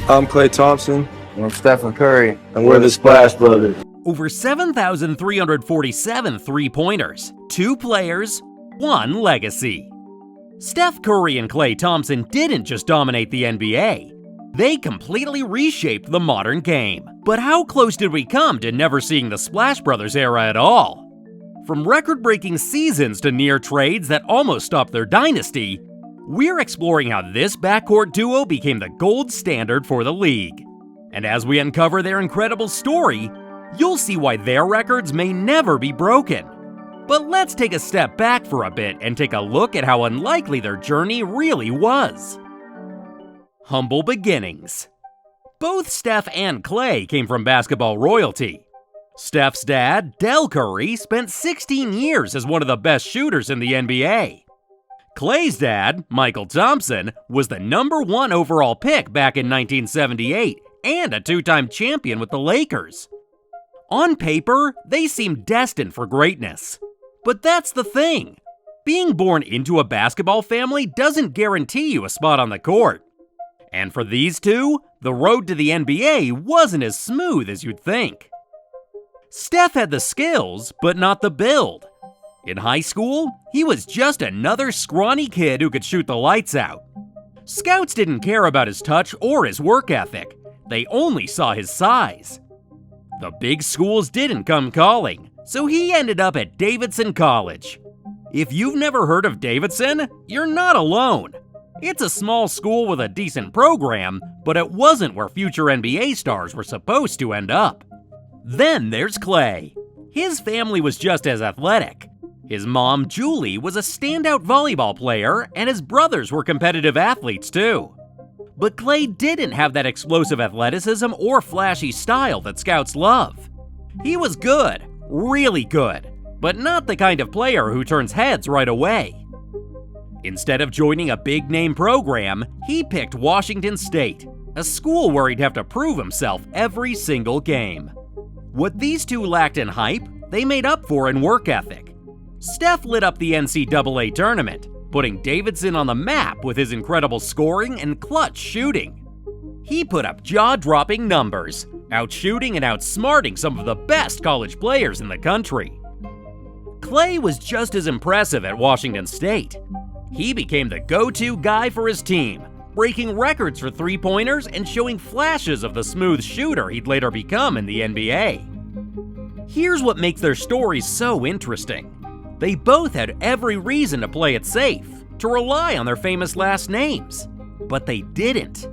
I'm Klay Thompson. I'm Steph Curry. And we're the Splash Brothers. Over 7,347 three-pointers, 2 players, 1 legacy. Steph Curry and Klay Thompson didn't just dominate the NBA. They completely reshaped the modern game. But how close did we come to never seeing the Splash Brothers era at all? From record-breaking seasons to near trades that almost stopped their dynasty, we're exploring how this backcourt duo became the gold standard for the league. And as we uncover their incredible story, you'll see why their records may never be broken. But let's take a step back for a bit and take a look at how unlikely their journey really was. Humble beginnings. Both Steph and Klay came from basketball royalty. Steph's dad, Del Curry, spent 16 years as one of the best shooters in the NBA. Klay's dad, Michael Thompson, was the #1 overall pick back in 1978 and a 2-time champion with the Lakers. On paper, they seemed destined for greatness. But that's the thing. Being born into a basketball family doesn't guarantee you a spot on the court. And for these two, the road to the NBA wasn't as smooth as you'd think. Steph had the skills, but not the build. In high school, he was just another scrawny kid who could shoot the lights out. Scouts didn't care about his touch or his work ethic. They only saw his size. The big schools didn't come calling, so he ended up at Davidson College. If you've never heard of Davidson, you're not alone. It's a small school with a decent program, but it wasn't where future NBA stars were supposed to end up. Then there's Klay. His family was just as athletic. His mom, Julie, was a standout volleyball player, and his brothers were competitive athletes too. But Klay didn't have that explosive athleticism or flashy style that scouts love. He was good, really good, but not the kind of player who turns heads right away. Instead of joining a big-name program, he picked Washington State, a school where he'd have to prove himself every single game. What these two lacked in hype, they made up for in work ethic. Steph lit up the NCAA tournament, putting Davidson on the map with his incredible scoring and clutch shooting. He put up jaw-dropping numbers, outshooting and outsmarting some of the best college players in the country. Klay was just as impressive at Washington State. He became the go-to guy for his team, breaking records for three-pointers and showing flashes of the smooth shooter he'd later become in the NBA. Here's what makes their stories so interesting. They both had every reason to play it safe, to rely on their famous last names. But they didn't.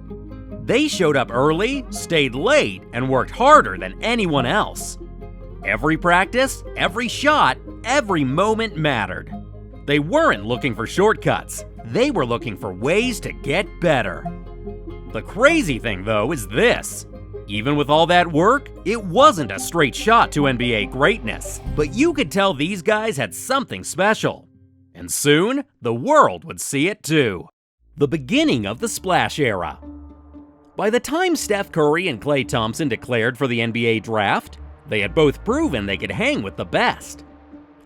They showed up early, stayed late, and worked harder than anyone else. Every practice, every shot, every moment mattered. They weren't looking for shortcuts. They were looking for ways to get better. The crazy thing, though, is this. Even with all that work, it wasn't a straight shot to NBA greatness. But you could tell these guys had something special. And soon, the world would see it too. The beginning of the Splash era. By the time Steph Curry and Klay Thompson declared for the NBA draft, they had both proven they could hang with the best.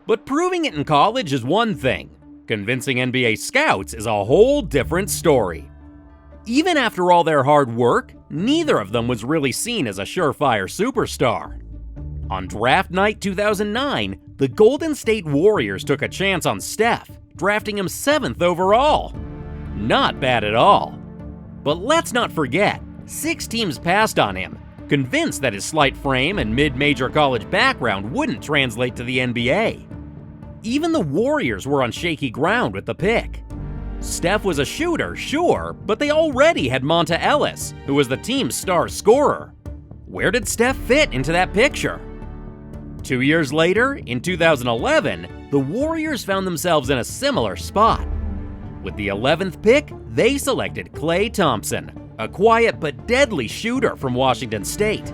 But proving it in college is one thing. Convincing NBA scouts is a whole different story. Even after all their hard work, neither of them was really seen as a surefire superstar. On draft night 2009, the Golden State Warriors took a chance on Steph, drafting him 7th overall. Not bad at all. But let's not forget, 6 teams passed on him, convinced that his slight frame and mid-major college background wouldn't translate to the NBA. Even the Warriors were on shaky ground with the pick. Steph was a shooter, sure, but they already had Monta Ellis, who was the team's star scorer. Where did Steph fit into that picture? 2 years later, in 2011, the Warriors found themselves in a similar spot. With the 11th pick, they selected Klay Thompson, a quiet but deadly shooter from Washington State.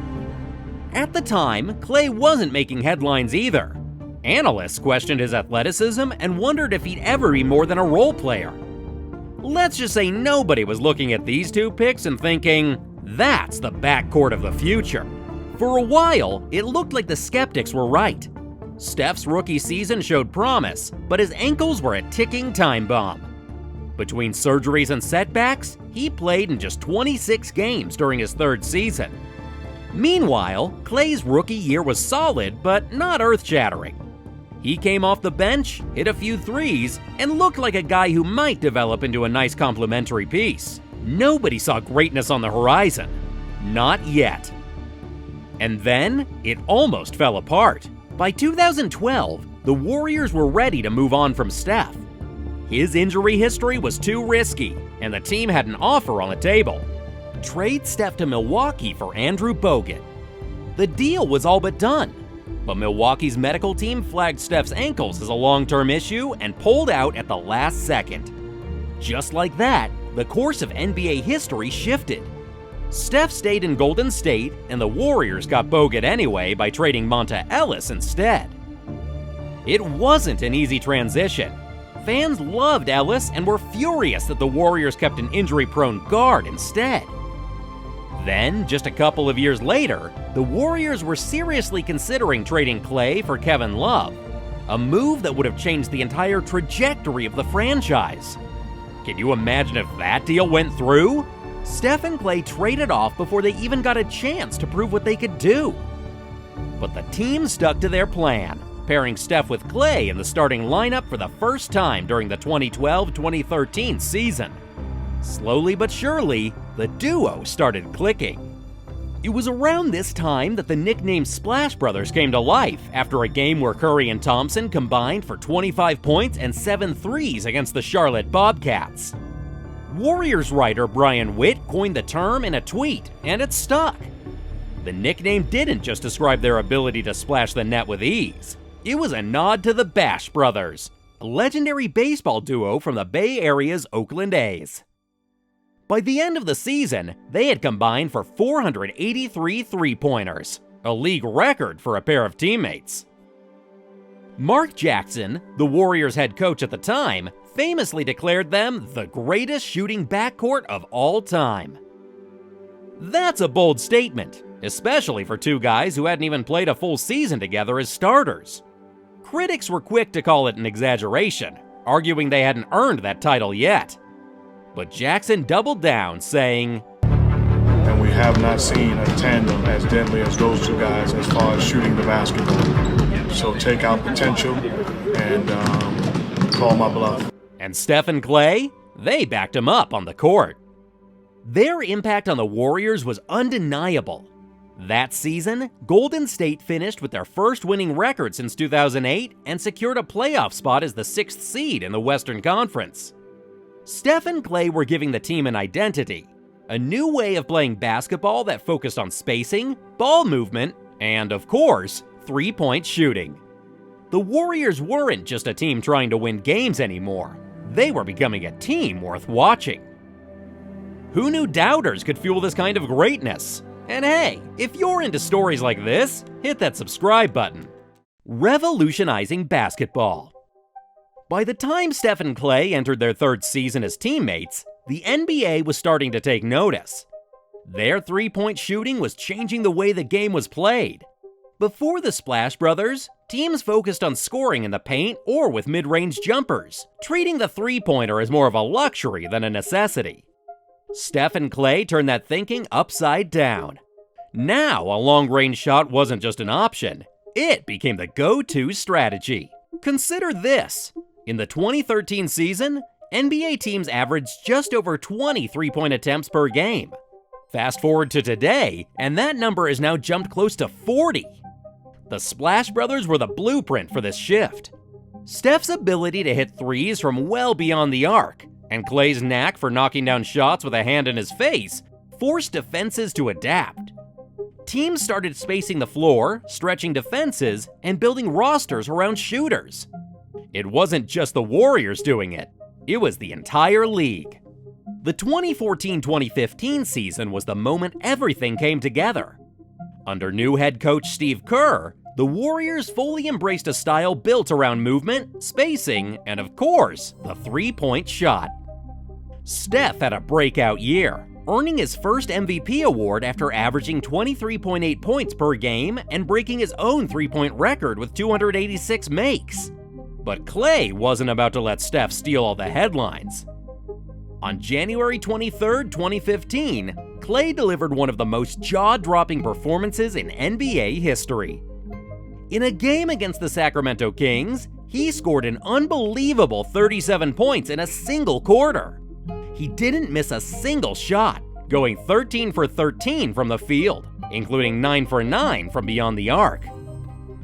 At the time, Klay wasn't making headlines either. Analysts questioned his athleticism and wondered if he'd ever be more than a role player. Let's just say nobody was looking at these two picks and thinking, that's the backcourt of the future. For a while, it looked like the skeptics were right. Steph's rookie season showed promise, but his ankles were a ticking time bomb. Between surgeries and setbacks, he played in just 26 games during his third season. Meanwhile, Klay's rookie year was solid, but not earth-shattering. He came off the bench, hit a few threes, and looked like a guy who might develop into a nice complementary piece. Nobody saw greatness on the horizon. Not yet. And then, it almost fell apart. By 2012, the Warriors were ready to move on from Steph. His injury history was too risky, and the team had an offer on the table. Trade Steph to Milwaukee for Andrew Bogut. The deal was all but done, but Milwaukee's medical team flagged Steph's ankles as a long-term issue and pulled out at the last second. Just like that, the course of NBA history shifted. Steph stayed in Golden State, and the Warriors got Bogut anyway by trading Monta Ellis instead. It wasn't an easy transition. Fans loved Ellis and were furious that the Warriors kept an injury-prone guard instead. Then, just a couple of years later, the Warriors were seriously considering trading Klay for Kevin Love, a move that would have changed the entire trajectory of the franchise. Can you imagine if that deal went through? Steph and Klay traded off before they even got a chance to prove what they could do. But the team stuck to their plan, pairing Steph with Klay in the starting lineup for the first time during the 2012-2013 season. Slowly but surely, the duo started clicking. It was around this time that the nickname Splash Brothers came to life after a game where Curry and Thompson combined for 25 points and 7 threes against the Charlotte Bobcats. Warriors writer Brian Witt coined the term in a tweet, and it stuck. The nickname didn't just describe their ability to splash the net with ease. It was a nod to the Bash Brothers, a legendary baseball duo from the Bay Area's Oakland A's. By the end of the season, they had combined for 483 three-pointers, a league record for a pair of teammates. Mark Jackson, the Warriors' head coach at the time, famously declared them the greatest shooting backcourt of all time. That's a bold statement, especially for two guys who hadn't even played a full season together as starters. Critics were quick to call it an exaggeration, arguing they hadn't earned that title yet. But Jackson doubled down, saying, "And we have not seen a tandem as deadly as those two guys as far as shooting the basketball. So take out potential and call my bluff." And Steph and Klay, they backed him up on the court. Their impact on the Warriors was undeniable. That season, Golden State finished with their first winning record since 2008 and secured a playoff spot as the 6th seed in the Western Conference. Steph and Klay were giving the team an identity, a new way of playing basketball that focused on spacing, ball movement, and, of course, three-point shooting. The Warriors weren't just a team trying to win games anymore. They were becoming a team worth watching. Who knew doubters could fuel this kind of greatness? And hey, if you're into stories like this, hit that subscribe button. Revolutionizing basketball. By the time Steph and Klay entered their third season as teammates, the NBA was starting to take notice. Their three-point shooting was changing the way the game was played. Before the Splash Brothers, teams focused on scoring in the paint or with mid-range jumpers, treating the three-pointer as more of a luxury than a necessity. Steph and Klay turned that thinking upside down. Now, a long-range shot wasn't just an option, it became the go-to strategy. Consider this. In the 2013 season, NBA teams averaged just over 20 three-point attempts per game. Fast forward to today, and that number has now jumped close to 40. The Splash Brothers were the blueprint for this shift. Steph's ability to hit threes from well beyond the arc, and Klay's knack for knocking down shots with a hand in his face, forced defenses to adapt. Teams started spacing the floor, stretching defenses, and building rosters around shooters. It wasn't just the Warriors doing it, it was the entire league. The 2014-2015 season was the moment everything came together. Under new head coach Steve Kerr, the Warriors fully embraced a style built around movement, spacing, and of course, the three-point shot. Steph had a breakout year, earning his first MVP award after averaging 23.8 points per game and breaking his own three-point record with 286 makes. But Klay wasn't about to let Steph steal all the headlines. On January 23, 2015, Klay delivered one of the most jaw-dropping performances in NBA history. In a game against the Sacramento Kings, he scored an unbelievable 37 points in a single quarter. He didn't miss a single shot, going 13 for 13 from the field, including 9 for 9 from beyond the arc.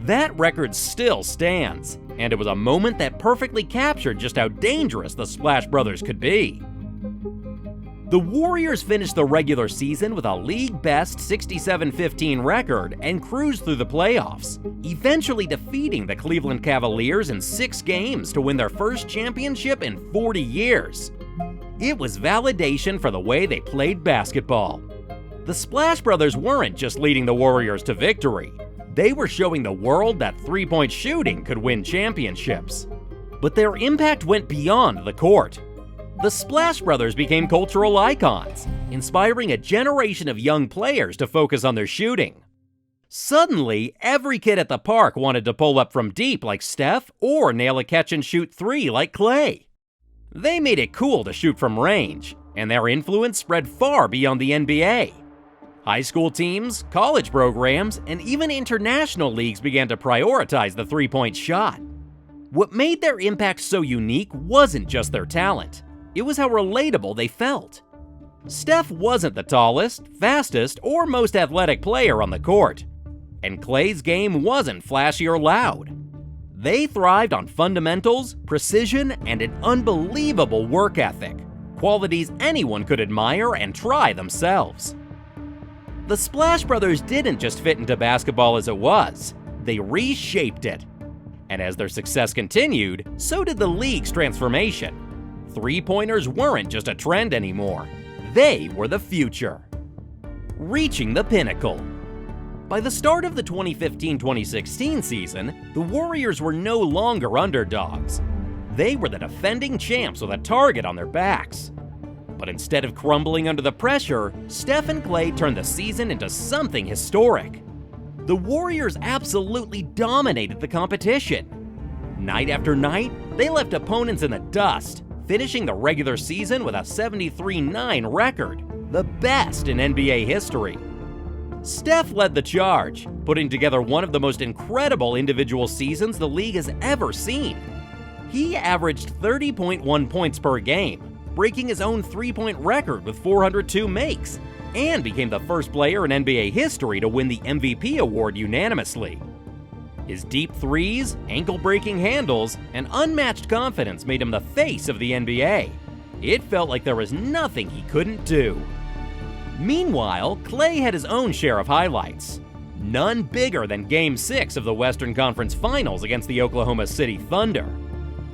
That record still stands, and it was a moment that perfectly captured just how dangerous the Splash Brothers could be. The Warriors finished the regular season with a league-best 67-15 record and cruised through the playoffs, eventually defeating the Cleveland Cavaliers in 6 games to win their first championship in 40 years. It was validation for the way they played basketball. The Splash Brothers weren't just leading the Warriors to victory. They were showing the world that three-point shooting could win championships. But their impact went beyond the court. The Splash Brothers became cultural icons, inspiring a generation of young players to focus on their shooting. Suddenly, every kid at the park wanted to pull up from deep like Steph or nail a catch-and-shoot three like Klay. They made it cool to shoot from range, and their influence spread far beyond the NBA. High school teams, college programs, and even international leagues began to prioritize the three-point shot. What made their impact so unique wasn't just their talent. It was how relatable they felt. Steph wasn't the tallest, fastest, or most athletic player on the court, and Klay's game wasn't flashy or loud. They thrived on fundamentals, precision, and an unbelievable work ethic, qualities anyone could admire and try themselves. The Splash Brothers didn't just fit into basketball as it was, they reshaped it. And as their success continued, so did the league's transformation. Three-pointers weren't just a trend anymore. They were the future. Reaching the pinnacle. By the start of the 2015-2016 season, the Warriors were no longer underdogs. They were the defending champs with a target on their backs. But instead of crumbling under the pressure, Steph and Klay turned the season into something historic. The Warriors absolutely dominated the competition. Night after night, they left opponents in the dust, finishing the regular season with a 73-9 record, the best in NBA history. Steph led the charge, putting together one of the most incredible individual seasons the league has ever seen. He averaged 30.1 points per game, breaking his own three-point record with 402 makes, and became the first player in NBA history to win the MVP award unanimously. His deep threes, ankle-breaking handles, and unmatched confidence made him the face of the NBA. It felt like there was nothing he couldn't do. Meanwhile, Klay had his own share of highlights. None bigger than Game 6 of the Western Conference Finals against the Oklahoma City Thunder.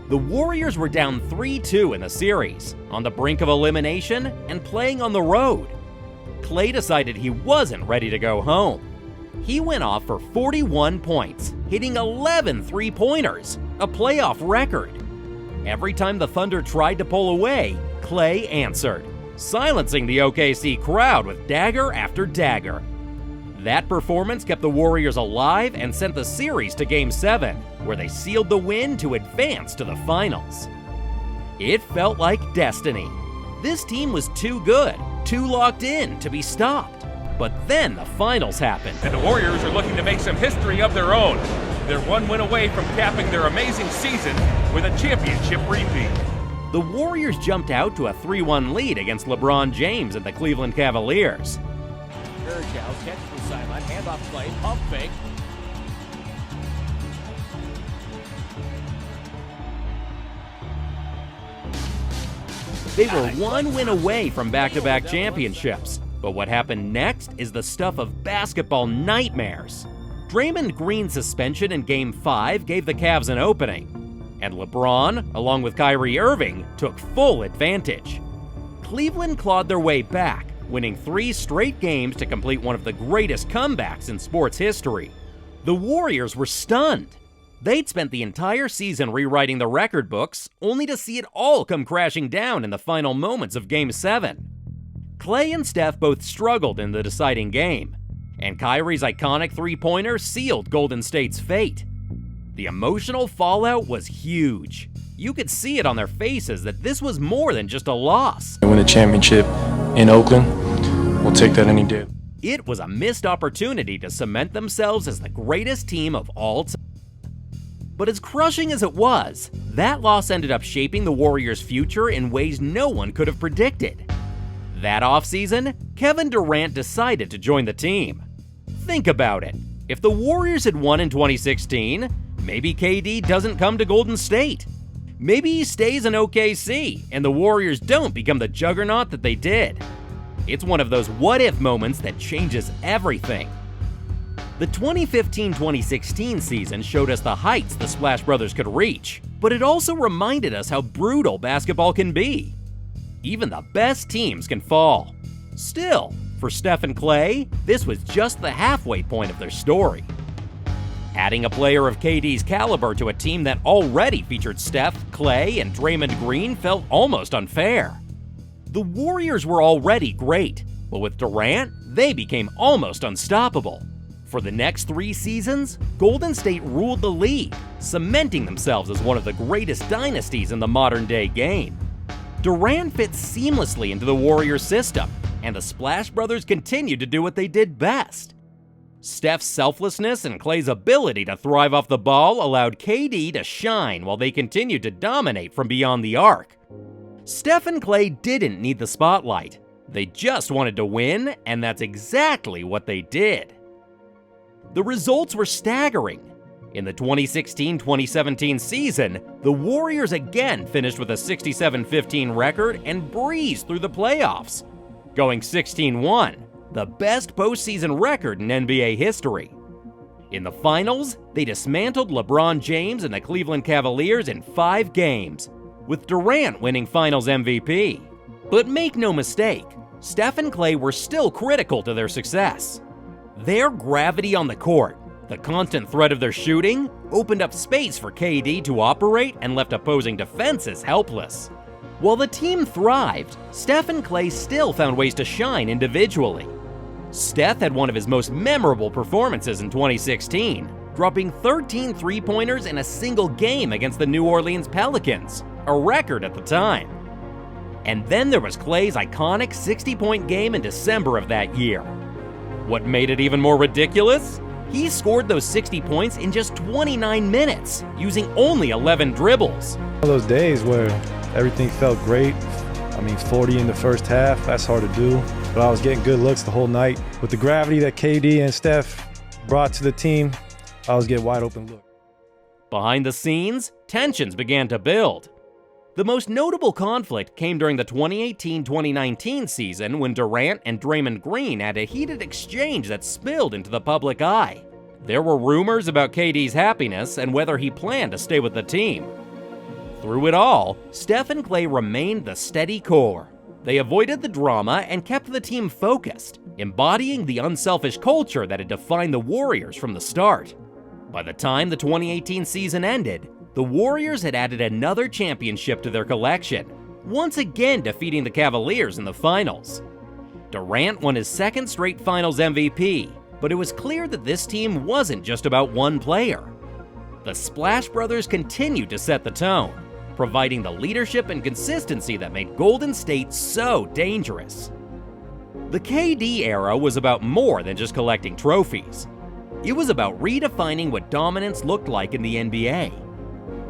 The Warriors were down 3-2 in the series, on the brink of elimination and playing on the road. Klay decided he wasn't ready to go home. He went off for 41 points, hitting 11 three-pointers, a playoff record. Every time the Thunder tried to pull away, Klay answered, silencing the OKC crowd with dagger after dagger. That performance kept the Warriors alive and sent the series to Game 7, where they sealed the win to advance to the finals. It felt like destiny. This team was too good, too locked in to be stopped. But then the finals happened. And the Warriors are looking to make some history of their own. They're one win away from capping their amazing season with a championship repeat. The Warriors jumped out to a 3-1 lead against LeBron James and the Cleveland Cavaliers. Urgel catches the sideline, handoff play, pump fake. They were one win away from back-to-back championships. But what happened next is the stuff of basketball nightmares. Draymond Green's suspension in Game 5 gave the Cavs an opening, and LeBron, along with Kyrie Irving, took full advantage. Cleveland clawed their way back, winning 3 straight games to complete one of the greatest comebacks in sports history. The Warriors were stunned. They'd spent the entire season rewriting the record books, only to see it all come crashing down in the final moments of Game 7. Klay and Steph both struggled in the deciding game, and Kyrie's iconic three-pointer sealed Golden State's fate. The emotional fallout was huge. You could see it on their faces that this was more than just a loss. Win a championship in Oakland, we'll take that any day. It was a missed opportunity to cement themselves as the greatest team of all time. But as crushing as it was, that loss ended up shaping the Warriors' future in ways no one could have predicted. That offseason, Kevin Durant decided to join the team. Think about it. If the Warriors had won in 2016, maybe KD doesn't come to Golden State. Maybe he stays in OKC and the Warriors don't become the juggernaut that they did. It's one of those what-if moments that changes everything. The 2015-2016 season showed us the heights the Splash Brothers could reach, but it also reminded us how brutal basketball can be. Even the best teams can fall. Still, for Steph and Klay, this was just the halfway point of their story. Adding a player of KD's caliber to a team that already featured Steph, Klay, and Draymond Green felt almost unfair. The Warriors were already great, but with Durant, they became almost unstoppable. For the next 3 seasons, Golden State ruled the league, cementing themselves as one of the greatest dynasties in the modern-day game. Durant fit seamlessly into the Warriors system, and the Splash Brothers continued to do what they did best. Steph's selflessness and Klay's ability to thrive off the ball allowed KD to shine while they continued to dominate from beyond the arc. Steph and Klay didn't need the spotlight. They just wanted to win, and that's exactly what they did. The results were staggering. In the 2016-2017 season, the Warriors again finished with a 67-15 record and breezed through the playoffs, going 16-1. The best postseason record in NBA history. In the finals, they dismantled LeBron James and the Cleveland Cavaliers in 5 games, with Durant winning Finals MVP. But make no mistake, Steph and Klay were still critical to their success. Their gravity on the court, the constant threat of their shooting, opened up space for KD to operate and left opposing defenses helpless. While the team thrived, Steph and Klay still found ways to shine individually. Steph had one of his most memorable performances in 2016, dropping 13 three-pointers in a single game against the New Orleans Pelicans, a record at the time. And then there was Klay's iconic 60-point game in December of that year. What made it even more ridiculous? He scored those 60 points in just 29 minutes, using only 11 dribbles. One of those days where everything felt great. 40 in the first half, that's hard to do. But I was getting good looks the whole night. With the gravity that KD and Steph brought to the team, I was getting wide open looks. Behind the scenes, tensions began to build. The most notable conflict came during the 2018-2019 season when Durant and Draymond Green had a heated exchange that spilled into the public eye. There were rumors about KD's happiness and whether he planned to stay with the team. Through it all, Steph and Klay remained the steady core. They avoided the drama and kept the team focused, embodying the unselfish culture that had defined the Warriors from the start. By the time the 2018 season ended, the Warriors had added another championship to their collection, once again defeating the Cavaliers in the finals. Durant won his 2nd straight Finals MVP, but it was clear that this team wasn't just about one player. The Splash Brothers continued to set the tone, providing the leadership and consistency that made Golden State so dangerous. The KD era was about more than just collecting trophies. It was about redefining what dominance looked like in the NBA.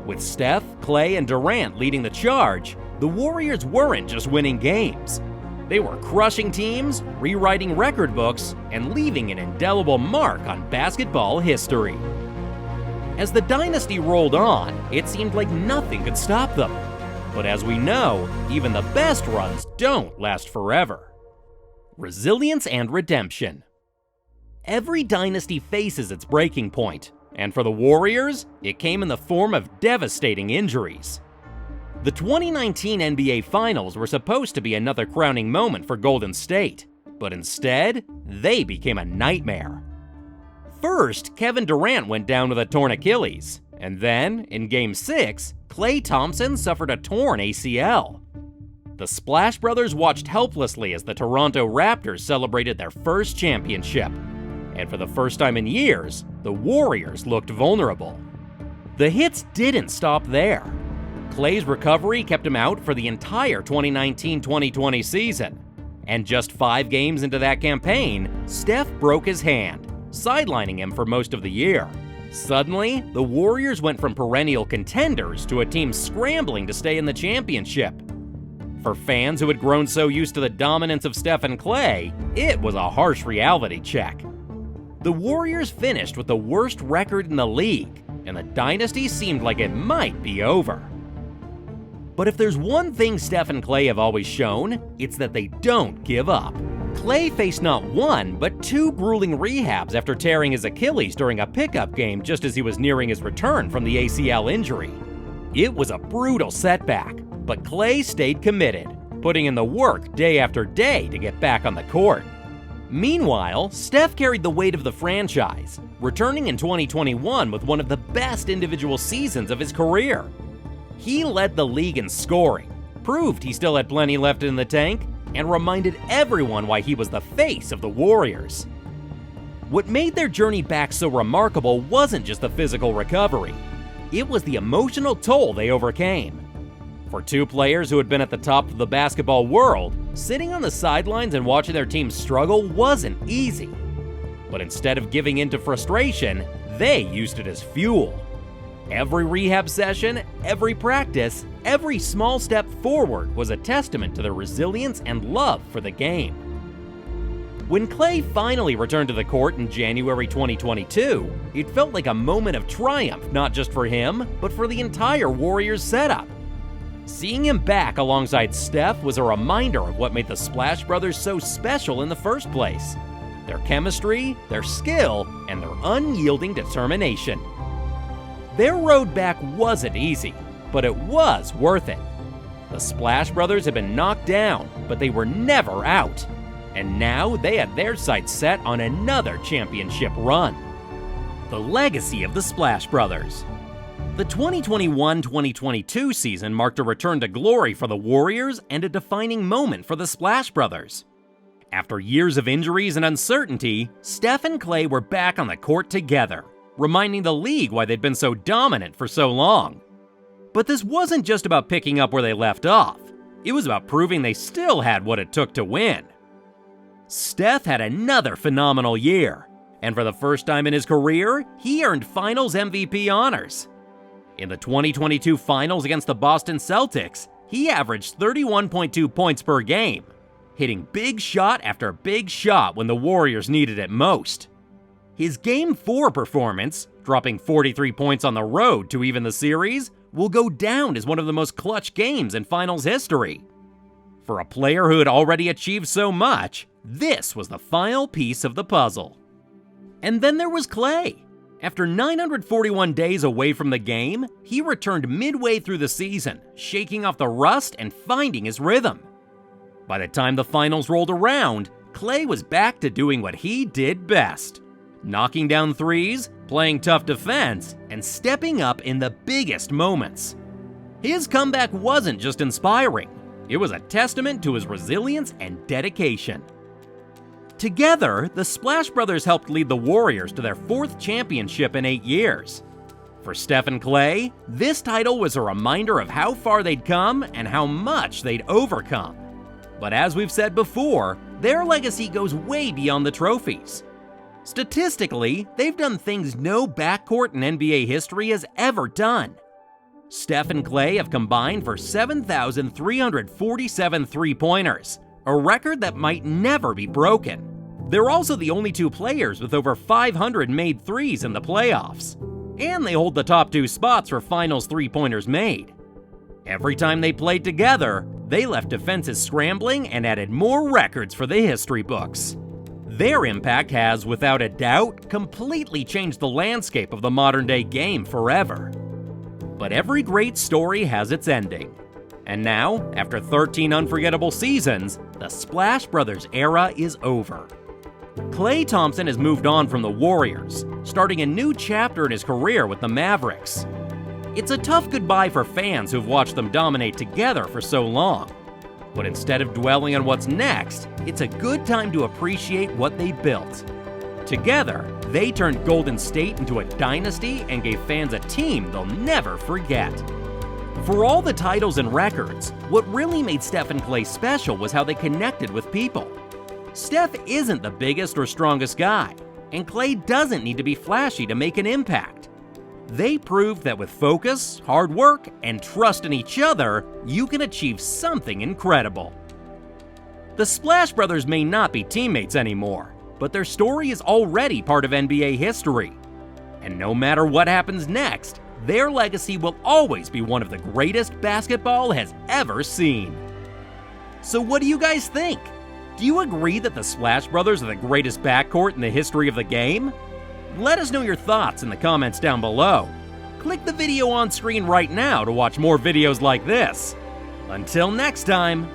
With Steph, Klay, and Durant leading the charge, the Warriors weren't just winning games. They were crushing teams, rewriting record books, and leaving an indelible mark on basketball history. As the dynasty rolled on, it seemed like nothing could stop them. But as we know, even the best runs don't last forever. Resilience and redemption. Every dynasty faces its breaking point, and for the Warriors, it came in the form of devastating injuries. The 2019 NBA Finals were supposed to be another crowning moment for Golden State, but instead, they became a nightmare. First, Kevin Durant went down with a torn Achilles, and then, in Game 6, Klay Thompson suffered a torn ACL. The Splash Brothers watched helplessly as the Toronto Raptors celebrated their first championship, and for the first time in years, the Warriors looked vulnerable. The hits didn't stop there. Klay's recovery kept him out for the entire 2019-2020 season. And just 5 games into that campaign, Steph broke his hand, sidelining him for most of the year. Suddenly, the Warriors went from perennial contenders to a team scrambling to stay in the championship. For fans who had grown so used to the dominance of Steph and Klay, it was a harsh reality check. The Warriors finished with the worst record in the league, and the dynasty seemed like it might be over. But if there's one thing Steph and Klay have always shown, it's that they don't give up. Klay faced not 1, but 2 grueling rehabs after tearing his Achilles during a pickup game just as he was nearing his return from the ACL injury. It was a brutal setback, but Klay stayed committed, putting in the work day after day to get back on the court. Meanwhile, Steph carried the weight of the franchise, returning in 2021 with one of the best individual seasons of his career. He led the league in scoring, proved he still had plenty left in the tank, and reminded everyone why he was the face of the Warriors. What made their journey back so remarkable wasn't just the physical recovery. It was the emotional toll they overcame. For 2 players who had been at the top of the basketball world, sitting on the sidelines and watching their team struggle wasn't easy. But instead of giving in to frustration, they used it as fuel. Every rehab session, every practice, every small step forward was a testament to their resilience and love for the game. When Klay finally returned to the court in January 2022, it felt like a moment of triumph not just for him, but for the entire Warriors setup. Seeing him back alongside Steph was a reminder of what made the Splash Brothers so special in the first place: their chemistry, their skill, and their unyielding determination. Their road back wasn't easy, but it was worth it. The Splash Brothers had been knocked down, but they were never out. And now they had their sights set on another championship run. The legacy of the Splash Brothers. The 2021-2022 season marked a return to glory for the Warriors and a defining moment for the Splash Brothers. After years of injuries and uncertainty, Steph and Klay were back on the court together, reminding the league why they'd been so dominant for so long. But this wasn't just about picking up where they left off. It was about proving they still had what it took to win. Steph had another phenomenal year, and for the first time in his career, he earned Finals MVP honors. In the 2022 Finals against the Boston Celtics, he averaged 31.2 points per game, hitting big shot after big shot when the Warriors needed it most. His Game 4 performance, dropping 43 points on the road to even the series, will go down as one of the most clutch games in Finals history. For a player who had already achieved so much, this was the final piece of the puzzle. And then there was Klay. After 941 days away from the game, he returned midway through the season, shaking off the rust and finding his rhythm. By the time the finals rolled around, Klay was back to doing what he did best: knocking down threes, playing tough defense, and stepping up in the biggest moments. His comeback wasn't just inspiring, it was a testament to his resilience and dedication. Together, the Splash Brothers helped lead the Warriors to their 4th championship in 8 years. For Steph and Klay, this title was a reminder of how far they'd come and how much they'd overcome. But as we've said before, their legacy goes way beyond the trophies. Statistically, they've done things no backcourt in NBA history has ever done. Steph and Klay have combined for 7,347 three-pointers, a record that might never be broken. They're also the only 2 players with over 500 made threes in the playoffs. And they hold the top 2 spots for finals three-pointers made. Every time they played together, they left defenses scrambling and added more records for the history books. Their impact has, without a doubt, completely changed the landscape of the modern-day game forever. But every great story has its ending. And now, after 13 unforgettable seasons, the Splash Brothers era is over. Klay Thompson has moved on from the Warriors, starting a new chapter in his career with the Mavericks. It's a tough goodbye for fans who've watched them dominate together for so long. But instead of dwelling on what's next, it's a good time to appreciate what they built. Together, They turned Golden State into a dynasty and gave fans a team they'll never forget. For all the titles and records, what really made Steph and Klay special was how they connected with people. Steph isn't the biggest or strongest guy, and Klay doesn't need to be flashy to make an impact. They proved that with focus, hard work, and trust in each other, you can achieve something incredible. The Splash Brothers may not be teammates anymore, but their story is already part of NBA history. And no matter what happens next, their legacy will always be one of the greatest basketball has ever seen. So what do you guys think? Do you agree that the Splash Brothers are the greatest backcourt in the history of the game? Let us know your thoughts in the comments down below. Click the video on screen right now to watch more videos like this. Until next time,